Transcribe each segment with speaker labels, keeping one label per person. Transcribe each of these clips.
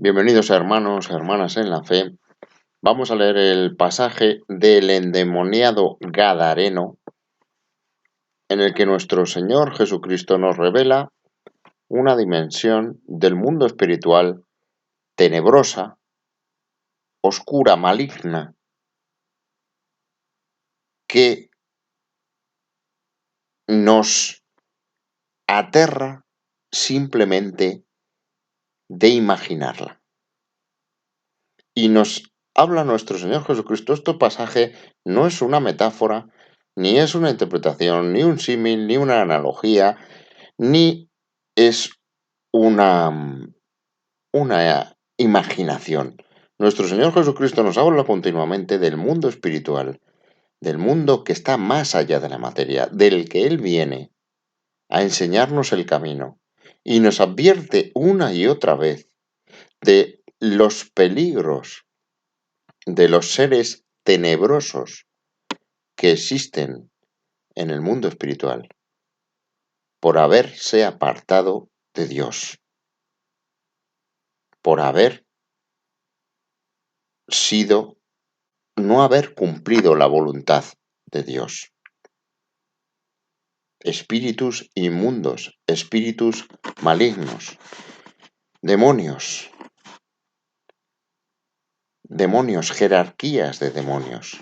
Speaker 1: Bienvenidos hermanos, hermanas en la fe. Vamos a leer el pasaje del endemoniado Gadareno, en el que nuestro Señor Jesucristo nos revela una dimensión del mundo espiritual tenebrosa, oscura, maligna, que nos aterra simplemente de imaginarla. Y nos habla nuestro Señor Jesucristo. Este pasaje no es una metáfora, ni es una interpretación, ni un símil, ni una analogía, ni es una imaginación. Nuestro Señor Jesucristo nos habla continuamente del mundo espiritual, del mundo que está más allá de la materia, del que Él viene a enseñarnos el camino, y nos advierte una y otra vez de los peligros de los seres tenebrosos que existen en el mundo espiritual por haberse apartado de Dios, por no haber cumplido la voluntad de Dios. Espíritus inmundos, espíritus malignos, demonios, jerarquías de demonios,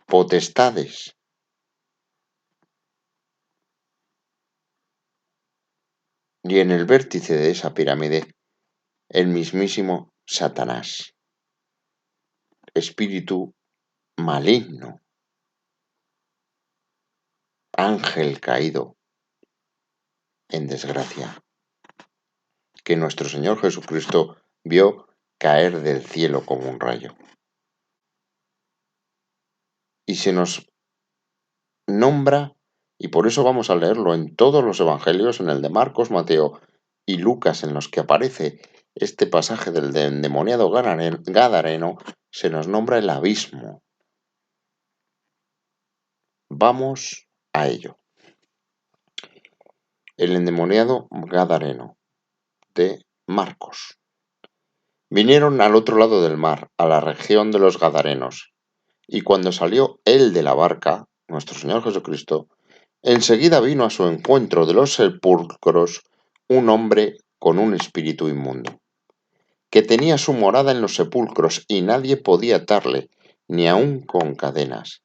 Speaker 1: potestades. Y en el vértice de esa pirámide, el mismísimo Satanás, espíritu maligno, ángel caído en desgracia, que nuestro Señor Jesucristo vio caer del cielo como un rayo. Y se nos nombra, y por eso vamos a leerlo en todos los evangelios, en el de Marcos, Mateo y Lucas, en los que aparece este pasaje del endemoniado Gadareno, se nos nombra el abismo. Vamos a ello. El endemoniado Gadareno, de Marcos. Vinieron al otro lado del mar, a la región de los Gadarenos, y cuando salió él de la barca, nuestro Señor Jesucristo, enseguida vino a su encuentro de los sepulcros un hombre con un espíritu inmundo, que tenía su morada en los sepulcros y nadie podía atarle, ni aun con cadenas,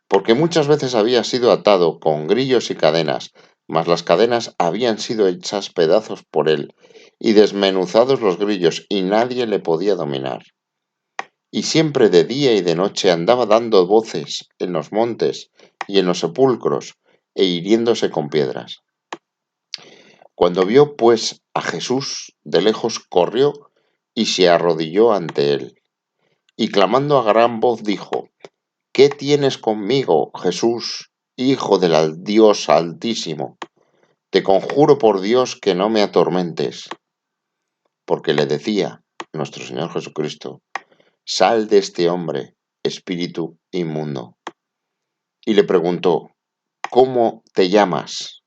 Speaker 1: porque muchas veces había sido atado con grillos y cadenas, mas las cadenas habían sido hechas pedazos por él, y desmenuzados los grillos, y nadie le podía dominar. Y siempre de día y de noche andaba dando voces en los montes y en los sepulcros, e hiriéndose con piedras. Cuando vio, pues, a Jesús de lejos, corrió y se arrodilló ante él, y clamando a gran voz dijo: ¿Qué tienes conmigo, Jesús, Hijo del Dios Altísimo? Te conjuro por Dios que no me atormentes. Porque le decía nuestro Señor Jesucristo: Sal de este hombre, espíritu inmundo. Y le preguntó: ¿Cómo te llamas?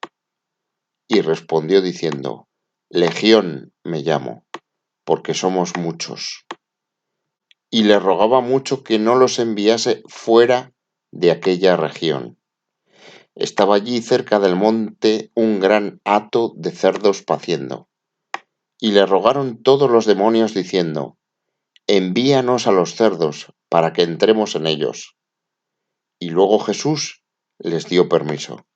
Speaker 1: Y respondió diciendo: Legión me llamo, porque somos muchos. Y le rogaba mucho que no los enviase fuera de aquella región. Estaba allí cerca del monte un gran hato de cerdos paciendo. Y le rogaron todos los demonios diciendo: Envíanos a los cerdos para que entremos en ellos. Y luego Jesús les dio permiso.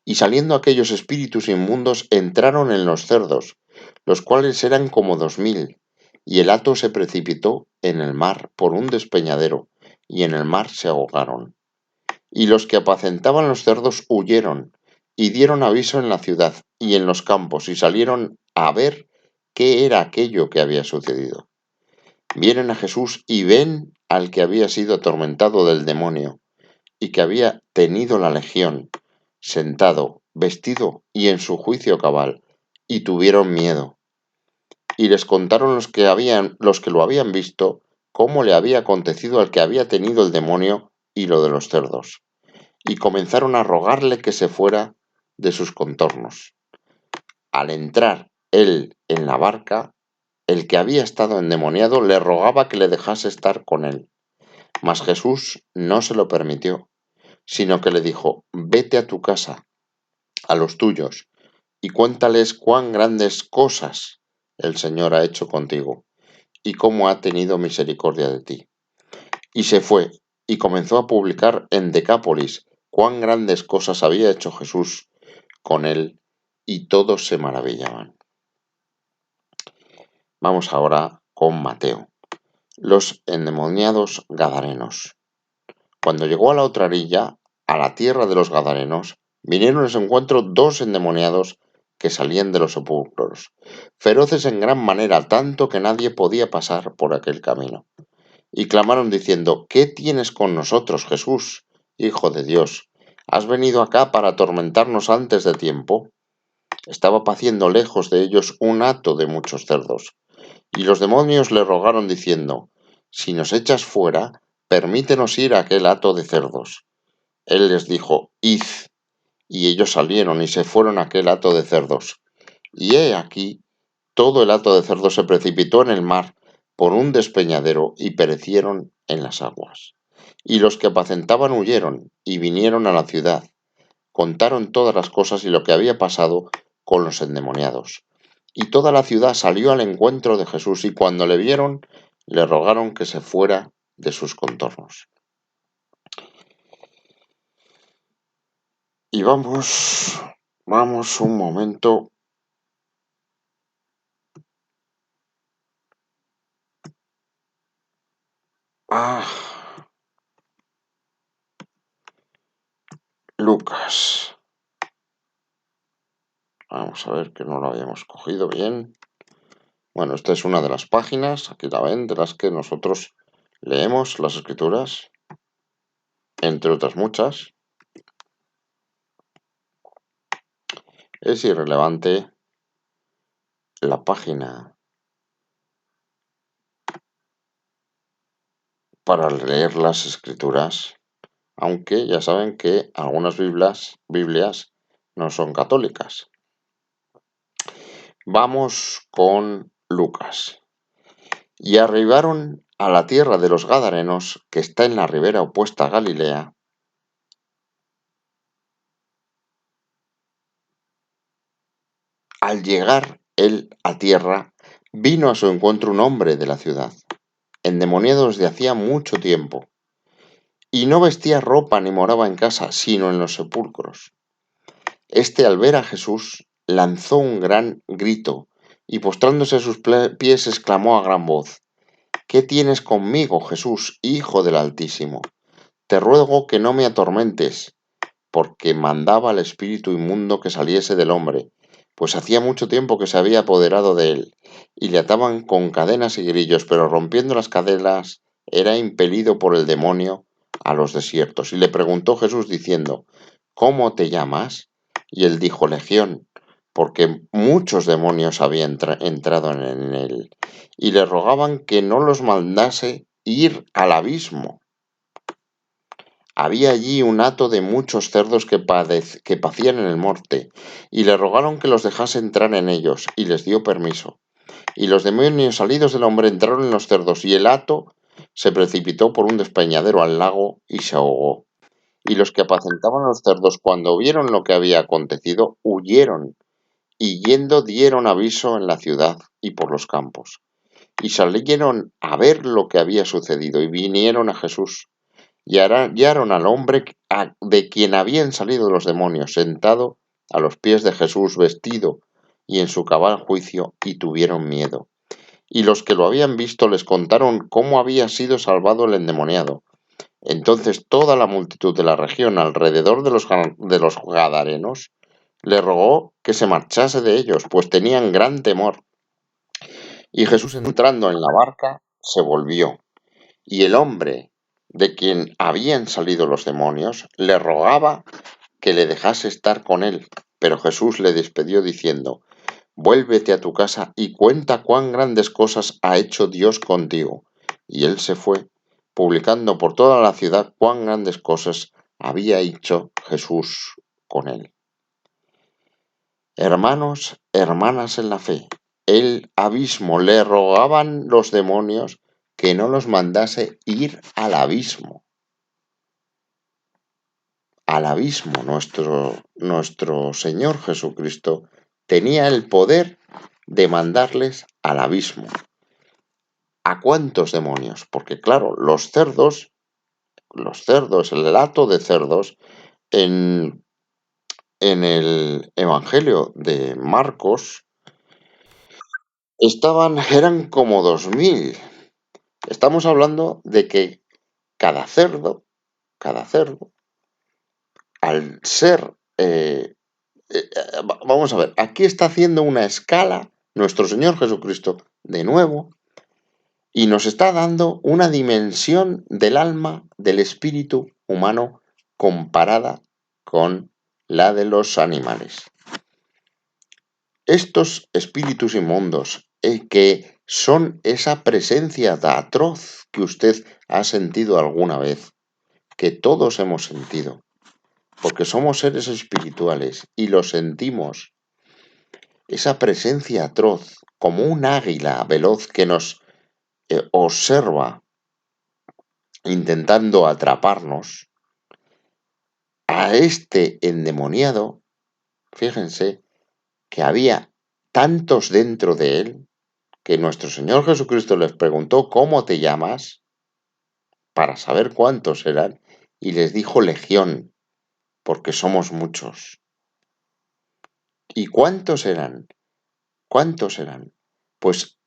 Speaker 1: Y saliendo aquellos espíritus inmundos entraron en los cerdos, los cuales eran como 2000, y el hato se precipitó en el mar por un despeñadero, y en el mar se ahogaron. Y los que apacentaban los cerdos huyeron, y dieron aviso en la ciudad y en los campos, y salieron a ver qué era aquello que había sucedido. Vienen a Jesús y ven al que había sido atormentado del demonio, y que había tenido la legión, sentado, vestido y en su juicio cabal, y tuvieron miedo. Y les contaron los que lo habían visto, cómo le había acontecido al que había tenido el demonio y lo de los cerdos. Y comenzaron a rogarle que se fuera de sus contornos. Al entrar él en la barca, el que había estado endemoniado, le rogaba que le dejase estar con él. Mas Jesús no se lo permitió, sino que le dijo: vete a tu casa, a los tuyos, y cuéntales cuán grandes cosas el Señor ha hecho contigo, y cómo ha tenido misericordia de ti. Y se fue, y comenzó a publicar en Decápolis cuán grandes cosas había hecho Jesús con él, y todos se maravillaban. Vamos ahora con Mateo. Los endemoniados gadarenos. Cuando llegó a la otra orilla, a la tierra de los gadarenos, vinieron a su encuentro 2 endemoniados que salían de los sepulcros, feroces en gran manera, tanto que nadie podía pasar por aquel camino. Y clamaron diciendo: ¿qué tienes con nosotros, Jesús, Hijo de Dios? ¿Has venido acá para atormentarnos antes de tiempo? Estaba paciendo lejos de ellos un hato de muchos cerdos. Y los demonios le rogaron diciendo: si nos echas fuera, permítenos ir a aquel hato de cerdos. Él les dijo: id. Y ellos salieron y se fueron a aquel hato de cerdos. Y he aquí, todo el hato de cerdos se precipitó en el mar por un despeñadero y perecieron en las aguas. Y los que apacentaban huyeron y vinieron a la ciudad. Contaron todas las cosas y lo que había pasado con los endemoniados. Y toda la ciudad salió al encuentro de Jesús, y cuando le vieron, le rogaron que se fuera de sus contornos. Y vamos un momento a Lucas. Vamos a ver que no lo habíamos cogido bien. Bueno, esta es una de las páginas, aquí la ven, de las que nosotros leemos las escrituras, entre otras muchas. Es irrelevante la página para leer las escrituras, aunque ya saben que algunas Biblias no son católicas. Vamos con Lucas. Y arribaron a la tierra de los Gadarenos, que está en la ribera opuesta a Galilea. Al llegar él a tierra, vino a su encuentro un hombre de la ciudad, endemoniado desde hacía mucho tiempo, y no vestía ropa ni moraba en casa, sino en los sepulcros. Este, al ver a Jesús, lanzó un gran grito, y postrándose a sus pies, exclamó a gran voz: ¿qué tienes conmigo, Jesús, Hijo del Altísimo? Te ruego que no me atormentes, porque mandaba al espíritu inmundo que saliese del hombre, pues hacía mucho tiempo que se había apoderado de él, y le ataban con cadenas y grillos, pero rompiendo las cadenas era impelido por el demonio a los desiertos. Y le preguntó Jesús diciendo: ¿cómo te llamas? Y él dijo: Legión, porque muchos demonios habían entrado en él, y le rogaban que no los mandase ir al abismo. Había allí un hato de muchos cerdos que pacían en el monte, y le rogaron que los dejase entrar en ellos, y les dio permiso. Y los demonios salidos del hombre entraron en los cerdos, y el hato se precipitó por un despeñadero al lago y se ahogó. Y los que apacentaban los cerdos, cuando vieron lo que había acontecido, huyeron, y yendo dieron aviso en la ciudad y por los campos. Y salieron a ver lo que había sucedido, y vinieron a Jesús. Y hallaron al hombre de quien habían salido los demonios, sentado a los pies de Jesús, vestido y en su cabal juicio, y tuvieron miedo. Y los que lo habían visto les contaron cómo había sido salvado el endemoniado. Entonces toda la multitud de la región alrededor de los Gadarenos le rogó que se marchase de ellos, pues tenían gran temor. Y Jesús, entrando en la barca, se volvió. Y el hombre de quien habían salido los demonios le rogaba que le dejase estar con él, pero Jesús le despedió diciendo: vuélvete a tu casa y cuenta cuán grandes cosas ha hecho Dios contigo. Y él se fue, publicando por toda la ciudad cuán grandes cosas había hecho Jesús con él. Hermanos, hermanas en la fe, el abismo. Le rogaban los demonios que no los mandase ir al abismo. Al abismo. Nuestro Señor Jesucristo tenía el poder de mandarles al abismo. ¿A cuántos demonios? Porque claro, los cerdos, el hato de cerdos, en el Evangelio de Marcos, eran como 2000. Estamos hablando de que cada cerdo, al ser, vamos a ver, aquí está haciendo una escala nuestro Señor Jesucristo de nuevo y nos está dando una dimensión del alma, del espíritu humano comparada con la de los animales. Estos espíritus inmundos, que son esa presencia atroz que usted ha sentido alguna vez, que todos hemos sentido, porque somos seres espirituales y lo sentimos, esa presencia atroz, como un águila veloz que nos observa intentando atraparnos, a este endemoniado, fíjense que había tantos dentro de él que nuestro Señor Jesucristo les preguntó ¿cómo te llamas? Para saber cuántos eran y les dijo legión, porque somos muchos. ¿Y cuántos eran? ¿Cuántos eran? Pues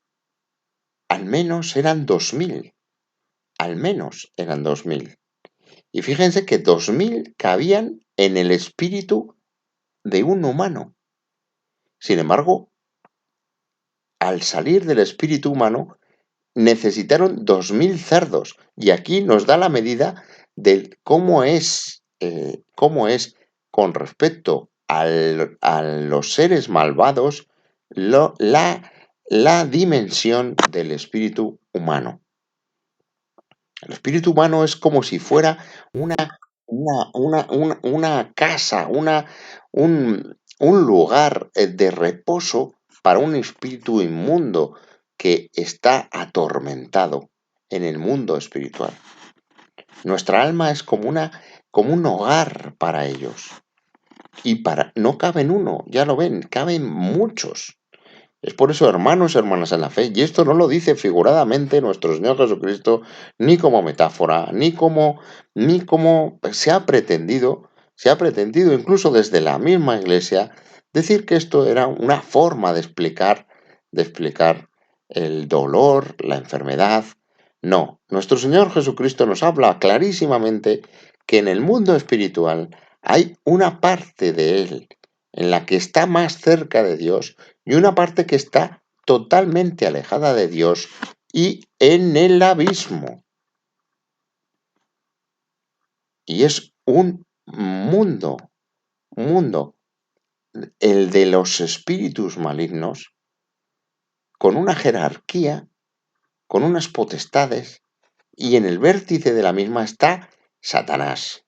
Speaker 1: al menos eran 2000. Al menos eran 2000. Y fíjense que 2000 cabían en el espíritu de un humano. Sin embargo, al salir del espíritu humano, necesitaron 2000 cerdos. Y aquí nos da la medida de cómo es con respecto a los seres malvados la dimensión del espíritu humano. El espíritu humano es como si fuera una casa, un lugar de reposo para un espíritu inmundo que está atormentado en el mundo espiritual. Nuestra alma es como un hogar para ellos. Y no caben uno, ya lo ven, caben muchos. Es por eso, hermanos y hermanas en la fe, y esto no lo dice figuradamente nuestro Señor Jesucristo, ni como metáfora, ni como se ha pretendido incluso desde la misma Iglesia, decir que esto era una forma de explicar el dolor, la enfermedad. No, nuestro Señor Jesucristo nos habla clarísimamente que en el mundo espiritual hay una parte de Él en la que está más cerca de Dios y una parte que está totalmente alejada de Dios y en el abismo. Y es un mundo, el de los espíritus malignos, con una jerarquía, con unas potestades, y en el vértice de la misma está Satanás,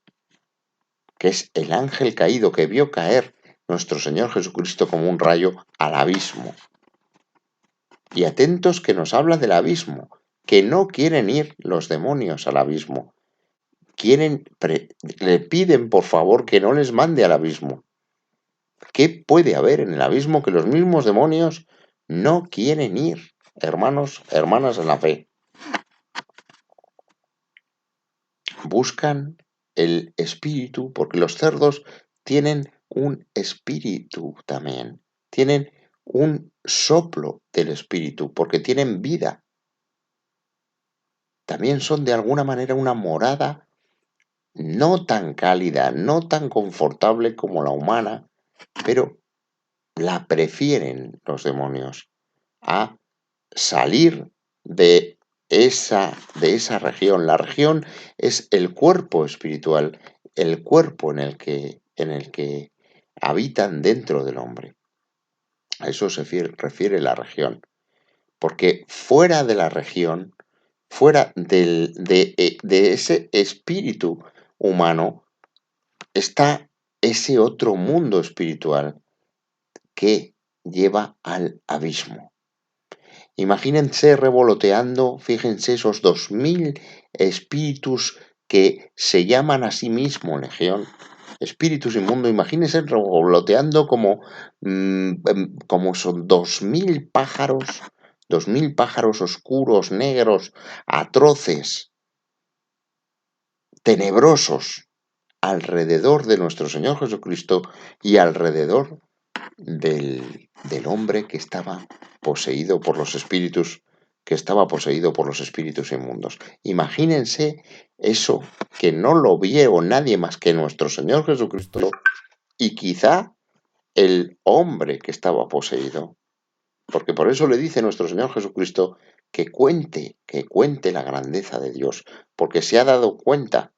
Speaker 1: que es el ángel caído que vio caer nuestro Señor Jesucristo como un rayo al abismo. Y atentos que nos habla del abismo, que no quieren ir los demonios al abismo. Le piden por favor que no les mande al abismo. ¿Qué puede haber en el abismo que los mismos demonios no quieren ir? Hermanos, hermanas en la fe. Buscan el espíritu, porque los cerdos tienen un espíritu también. Tienen un soplo del espíritu, porque tienen vida. También son de alguna manera una morada no tan cálida, no tan confortable como la humana, pero la prefieren los demonios a salir de esa región. La región es el cuerpo espiritual, el cuerpo en el que habitan dentro del hombre. A eso se refiere la región. Porque fuera de la región, fuera de ese espíritu humano, está ese otro mundo espiritual que lleva al abismo. Imagínense revoloteando, fíjense, esos 2000 espíritus que se llaman a sí mismo legión, espíritus inmundos, imagínense revoloteando como son 2000 pájaros oscuros, negros, atroces, tenebrosos, alrededor de nuestro Señor Jesucristo y alrededor del hombre que estaba poseído por los espíritus, inmundos. Imagínense eso, que no lo vio nadie más que nuestro Señor Jesucristo y quizá el hombre que estaba poseído. Porque por eso le dice nuestro Señor Jesucristo que cuente la grandeza de Dios, porque se ha dado cuenta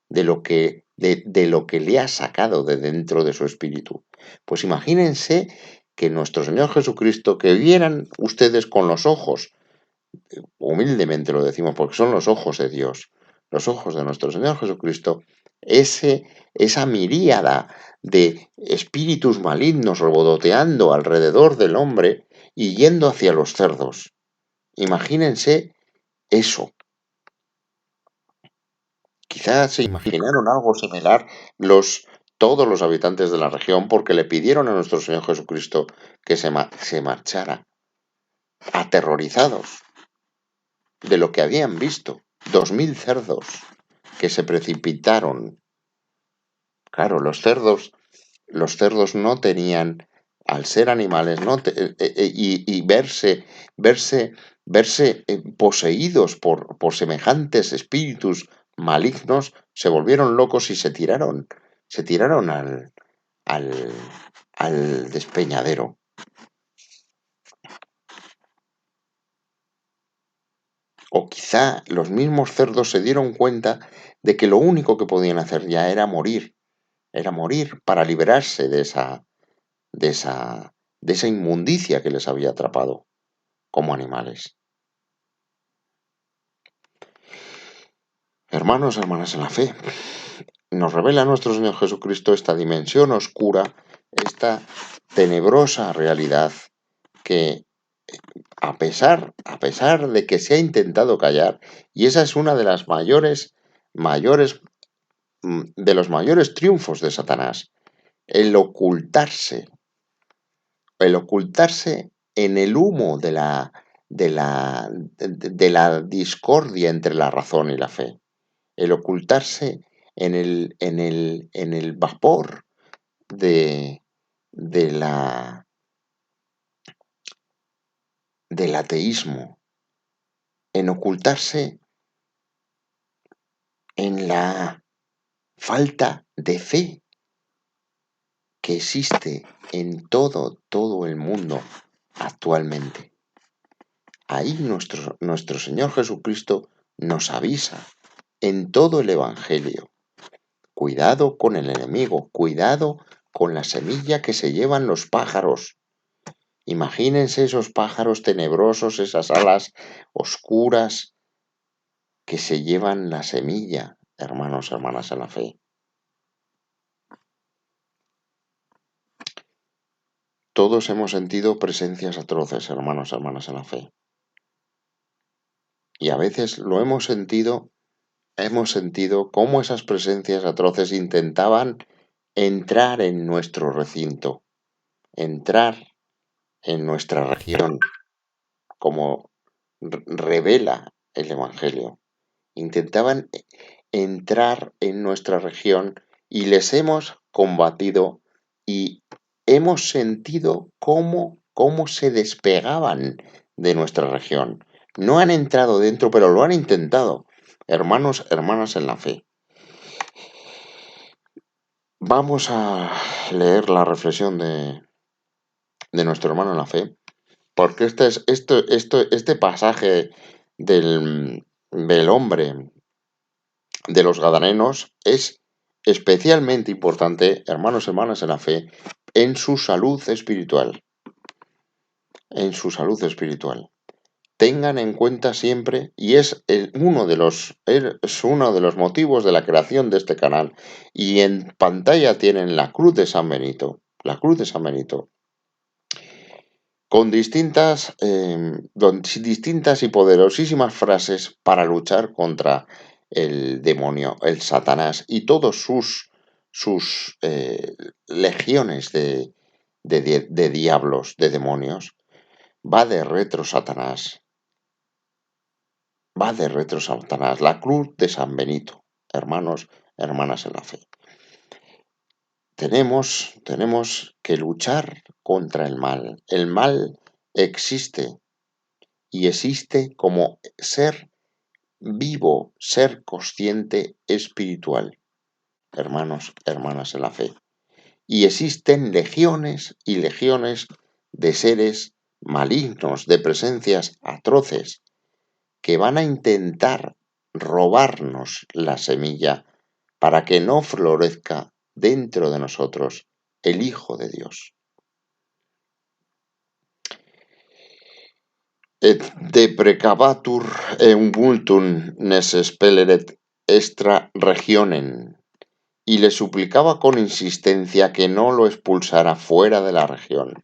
Speaker 1: de lo que le ha sacado de dentro de su espíritu. Pues imagínense que nuestro Señor Jesucristo, que vieran ustedes con los ojos, humildemente lo decimos porque son los ojos de Dios, los ojos de nuestro Señor Jesucristo, esa miríada de espíritus malignos revoloteando alrededor del hombre y yendo hacia los cerdos. Imagínense eso. Quizás se imaginaron algo similar todos los habitantes de la región porque le pidieron a nuestro Señor Jesucristo que se marchara, aterrorizados de lo que habían visto. 2000 cerdos que se precipitaron. Claro, los cerdos no tenían, al ser animales, y verse poseídos por semejantes espíritus malignos, se volvieron locos y se tiraron al despeñadero. O quizá los mismos cerdos se dieron cuenta de que lo único que podían hacer ya era morir para liberarse de esa inmundicia que les había atrapado como animales. Hermanos, hermanas en la fe, nos revela nuestro Señor Jesucristo esta dimensión oscura, esta tenebrosa realidad que a pesar de que se ha intentado callar, y esa es una de las de los mayores triunfos de Satanás, el ocultarse en el humo de la discordia entre la razón y la fe, el ocultarse en el vapor del ateísmo, en ocultarse en la falta de fe que existe en todo el mundo actualmente. Ahí nuestro Señor Jesucristo nos avisa en todo el Evangelio. Cuidado con el enemigo, cuidado con la semilla que se llevan los pájaros. Imagínense esos pájaros tenebrosos, esas alas oscuras que se llevan la semilla, hermanos, hermanas en la fe. Todos hemos sentido presencias atroces, hermanos, hermanas en la fe. Y a veces lo hemos sentido cómo esas presencias atroces intentaban entrar en nuestro recinto, entrar en nuestra región, como revela el Evangelio. Intentaban entrar en nuestra región y les hemos combatido y hemos sentido cómo se despegaban de nuestra región. No han entrado dentro, pero lo han intentado. Hermanos, hermanas en la fe. Vamos a leer la reflexión de nuestro hermano en la fe, porque este pasaje del hombre de los Gadarenos es especialmente importante, hermanos, hermanas en la fe, en su salud espiritual. Tengan en cuenta siempre, y es uno de los motivos de la creación de este canal, y en pantalla tienen la cruz de San Benito, con distintas y poderosísimas frases para luchar contra el demonio, el Satanás y todos sus legiones de diablos, de demonios. Va de retro Satanás. Va de retro Satanás. La cruz de San Benito. Hermanos, hermanas en la fe. Tenemos que luchar contra el mal. El mal existe y existe como ser vivo, ser consciente espiritual. Hermanos, hermanas en la fe. Y existen legiones y legiones de seres malignos, de presencias atroces, que van a intentar robarnos la semilla para que no florezca dentro de nosotros el Hijo de Dios. Et deprecabatur vultum nes expelleret extra regionem, y le suplicaba con insistencia que no lo expulsara fuera de la región.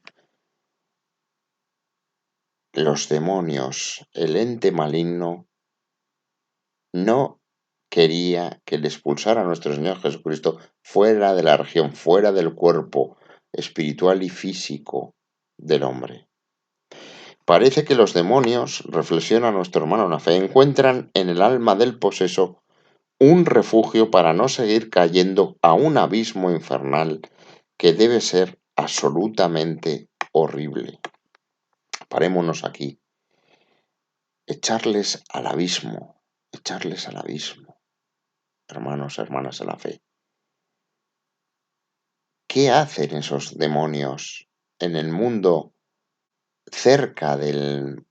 Speaker 1: Los demonios, el ente maligno, no quería que le expulsara a nuestro Señor Jesucristo fuera de la región, fuera del cuerpo espiritual y físico del hombre. Parece que los demonios, reflexiona nuestro hermano en la fe, encuentran en el alma del poseso un refugio para no seguir cayendo a un abismo infernal que debe ser absolutamente horrible. Parémonos aquí. Echarles al abismo, hermanos, hermanas en la fe. ¿Qué hacen esos demonios en el mundo cerca en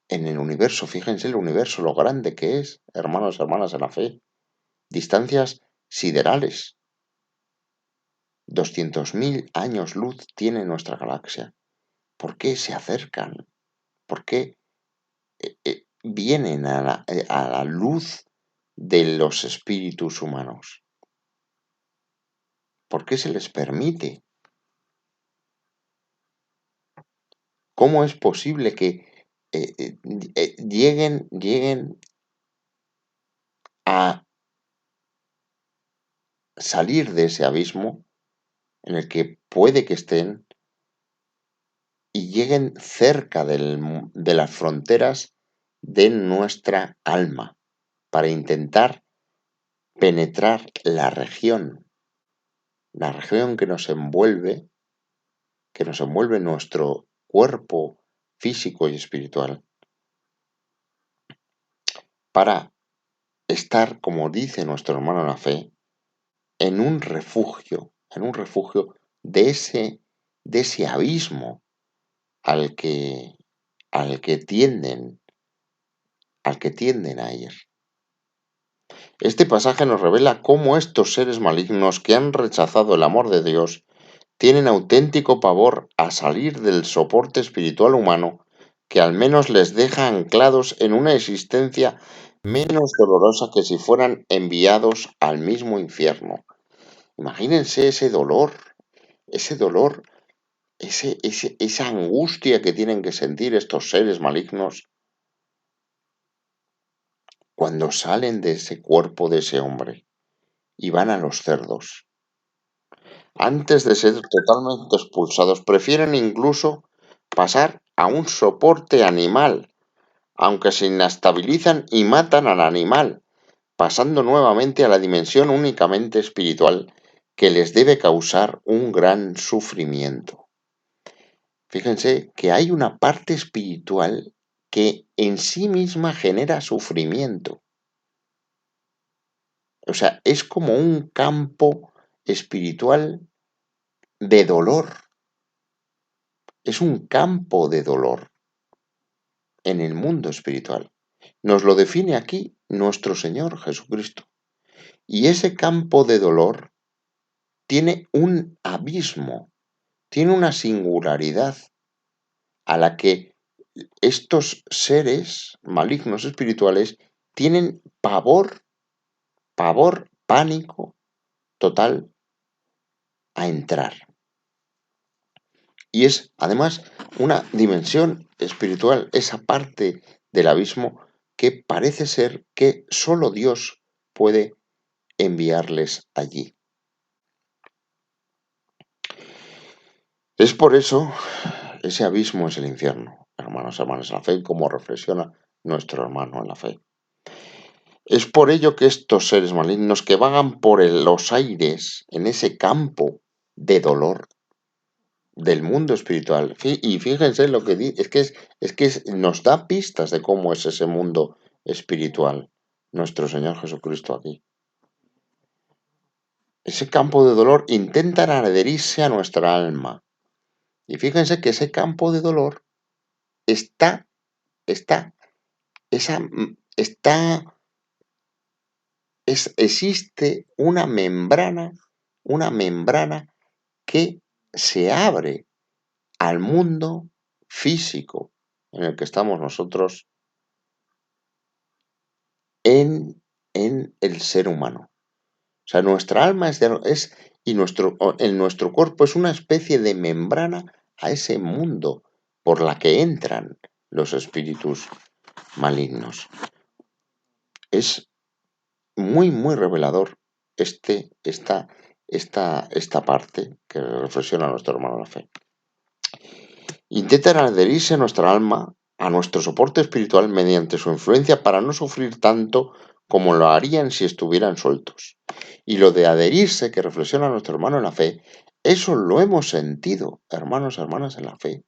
Speaker 1: el universo? Fíjense el universo, lo grande que es, hermanos, hermanas en la fe. Distancias siderales. 200.000 años luz tiene nuestra galaxia. ¿Por qué se acercan? ¿Por qué vienen a la luz de los espíritus humanos? ¿Por qué se les permite? ¿Cómo es posible que lleguen a salir de ese abismo en el que puede que estén y lleguen cerca de las fronteras de nuestra alma para intentar penetrar la región que nos envuelve nuestro cuerpo físico y espiritual, para estar, como dice nuestro hermano en la fe, en un refugio de ese abismo al que tienden a ir. Este pasaje nos revela cómo estos seres malignos que han rechazado el amor de Dios tienen auténtico pavor a salir del soporte espiritual humano que al menos les deja anclados en una existencia menos dolorosa que si fueran enviados al mismo infierno. Imagínense ese dolor, esa angustia que tienen que sentir estos seres malignos cuando salen de ese cuerpo de ese hombre y van a los cerdos. Antes de ser totalmente expulsados, prefieren incluso pasar a un soporte animal, aunque se inestabilizan y matan al animal, pasando nuevamente a la dimensión únicamente espiritual que les debe causar un gran sufrimiento. Fíjense que hay una parte espiritual que en sí misma genera sufrimiento. O sea, es como un campo espiritual de dolor. Es un campo de dolor en el mundo espiritual. Nos lo define aquí nuestro Señor Jesucristo. Y ese campo de dolor tiene un abismo, tiene una singularidad a la que estos seres malignos espirituales tienen pavor, pánico total a entrar. Y es, además, una dimensión espiritual, esa parte del abismo que parece ser que solo Dios puede enviarles allí. Es por eso, ese abismo es el infierno, hermanos, hermanas en la fe, como reflexiona nuestro hermano en la fe. Es por ello que estos seres malignos que vagan por los aires en ese campo de dolor del mundo espiritual, y fíjense lo que dice, nos da pistas de cómo es ese mundo espiritual, nuestro Señor Jesucristo aquí. Ese campo de dolor intentan adherirse a nuestra alma. Y fíjense que ese campo de dolor está, está, esa, está, existe una membrana que se abre al mundo físico en el que estamos nosotros en el ser humano. O sea, nuestra alma y en nuestro cuerpo es una especie de membrana a ese mundo por la que entran los espíritus malignos. Es muy, muy revelador esta parte que reflexiona nuestro hermano la fe. Intentan adherirse a nuestra alma, a nuestro soporte espiritual mediante su influencia para no sufrir tanto como lo harían si estuvieran sueltos. Y lo de adherirse, que reflexiona nuestro hermano en la fe, eso lo hemos sentido, hermanos, hermanas en la fe.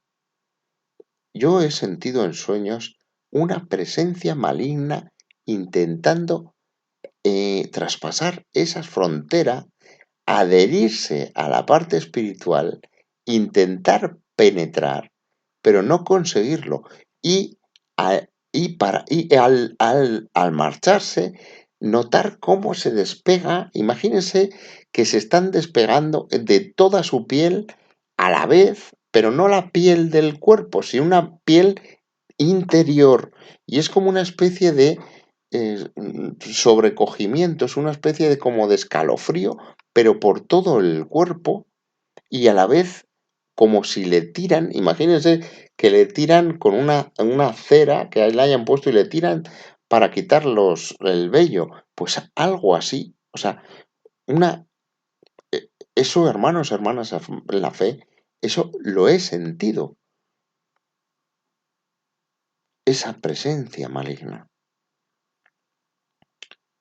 Speaker 1: Yo he sentido en sueños una presencia maligna intentando traspasar esa frontera, adherirse a la parte espiritual, intentar penetrar, pero no conseguirlo. Y al marcharse, notar cómo se despega. Imagínense que se están despegando de toda su piel a la vez, pero no la piel del cuerpo, sino una piel interior. Y es como una especie de sobrecogimiento, es una especie de como de escalofrío, pero por todo el cuerpo, y a la vez como si le tiran, imagínense que le tiran con una cera que le hayan puesto y le tiran para quitar el vello, pues algo así, o sea, eso, hermanos, hermanas en la fe, eso lo he sentido, esa presencia maligna.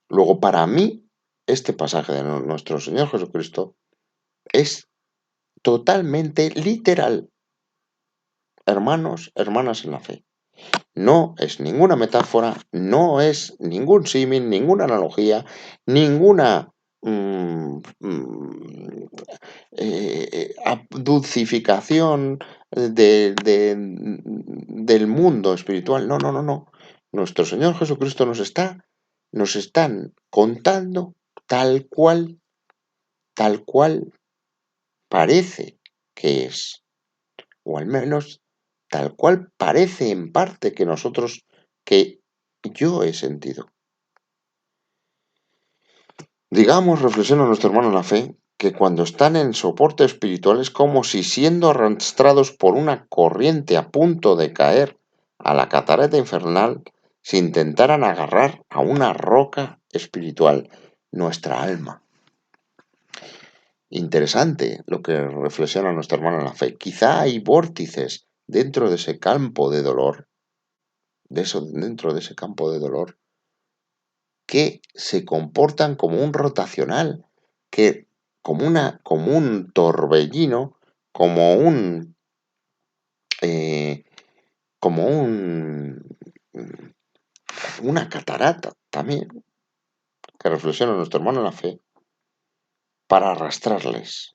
Speaker 1: Luego, para mí, este pasaje de nuestro Señor Jesucristo es totalmente literal, hermanos, hermanas en la fe. No es ninguna metáfora, no es ningún símil, ninguna analogía, ninguna dulcificación del mundo espiritual. No, no, no, no. Nuestro Señor Jesucristo nos están contando tal cual parece que es, o al menos tal cual parece en parte que yo he sentido. Digamos, reflexiona nuestro hermano en la fe, que cuando están en soporte espiritual es como si siendo arrastrados por una corriente a punto de caer a la catarata infernal, se intentaran agarrar a una roca espiritual, nuestra alma. Interesante lo que reflexiona nuestro hermano en la fe. Quizá hay vórtices dentro de ese campo de dolor, dentro de ese campo de dolor, que se comportan como un rotacional, como un torbellino, como eh, como una catarata también, que reflexiona nuestro hermano en la fe, para arrastrarles.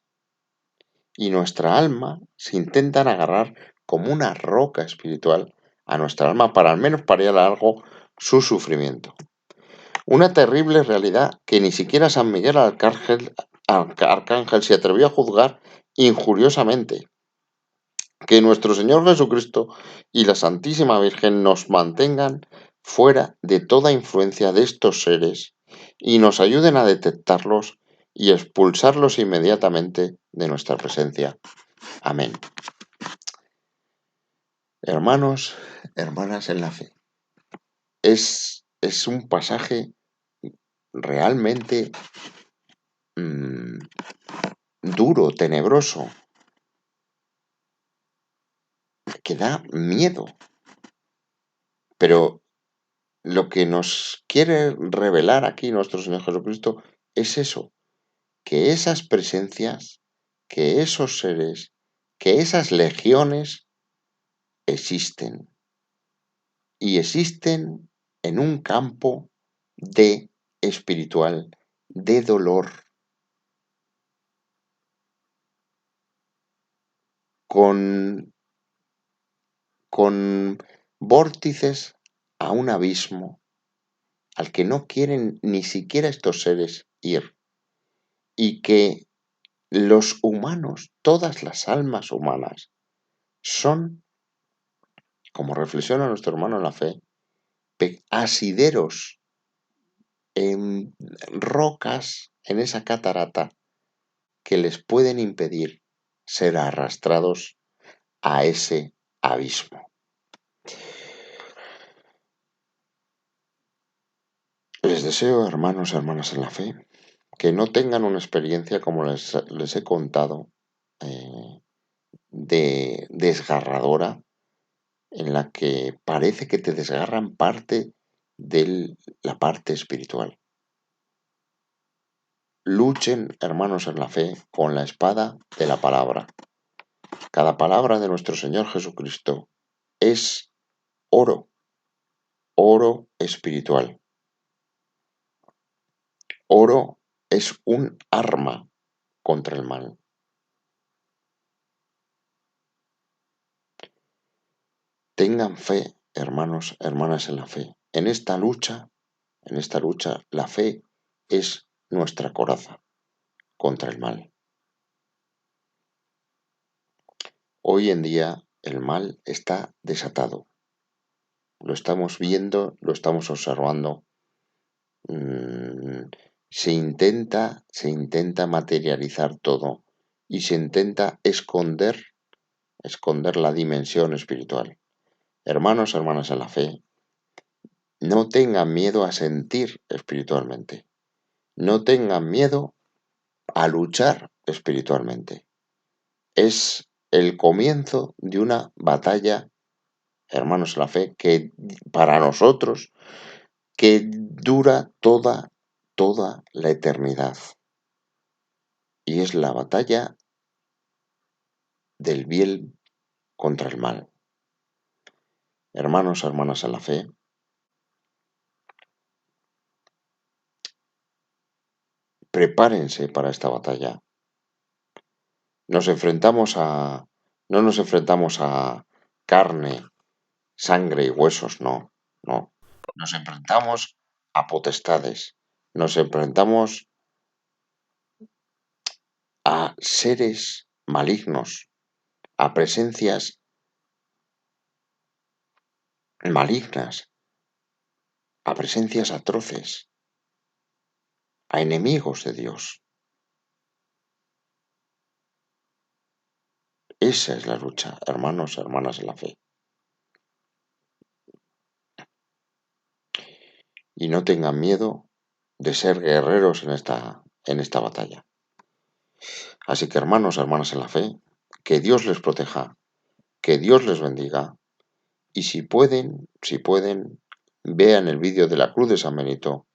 Speaker 1: Y nuestra alma se intentan agarrar como una roca espiritual a nuestra alma para al menos paliar algo su sufrimiento. Una terrible realidad que ni siquiera San Miguel Arcángel se atrevió a juzgar injuriosamente. Que nuestro Señor Jesucristo y la Santísima Virgen nos mantengan fuera de toda influencia de estos seres y nos ayuden a detectarlos y expulsarlos inmediatamente de nuestra presencia. Amén. Hermanos, hermanas en la fe, es un pasaje realmente duro, tenebroso, que da miedo. Pero lo que nos quiere revelar aquí nuestro Señor Jesucristo es eso, que esas presencias, que esos seres, que esas legiones existen. Y existen en un campo de espiritual, de dolor, con vórtices a un abismo al que no quieren ni siquiera estos seres ir, y que los humanos, todas las almas humanas, son, como reflexiona nuestro hermano en la fe, asideros en rocas en esa catarata que les pueden impedir ser arrastrados a ese abismo. Les deseo, hermanos y hermanas en la fe, que no tengan una experiencia como les he contado, de desgarradora, en la que parece que te desgarran parte de la parte espiritual. Luchen, hermanos en la fe, con la espada de la palabra. Cada palabra de nuestro Señor Jesucristo es oro, oro espiritual. Oro es un arma contra el mal. Tengan fe, hermanos, hermanas en la fe. En esta lucha, la fe es nuestra coraza contra el mal. Hoy en día el mal está desatado. Lo estamos viendo, lo estamos observando. Se intenta materializar todo y se intenta esconder la dimensión espiritual. Hermanos, hermanas en la fe, no tengan miedo a sentir espiritualmente. No tengan miedo a luchar espiritualmente. Es el comienzo de una batalla, hermanos en la fe, que para nosotros, que dura toda la eternidad. Y es la batalla del bien contra el mal. Hermanos, hermanas en la fe, prepárense para esta batalla. No nos enfrentamos a carne, sangre y huesos, no. Nos enfrentamos a potestades, nos enfrentamos a seres malignos, a presencias malignas, a presencias atroces, a enemigos de Dios. Esa es la lucha, hermanos, hermanas en la fe. Y no tengan miedo de ser guerreros en esta batalla. Así que, hermanos, hermanas en la fe, que Dios les proteja, que Dios les bendiga, y si pueden, vean el vídeo de la Cruz de San Benito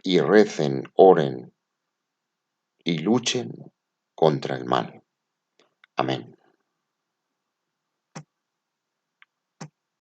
Speaker 1: y recen, oren y luchen contra el mal. Amén.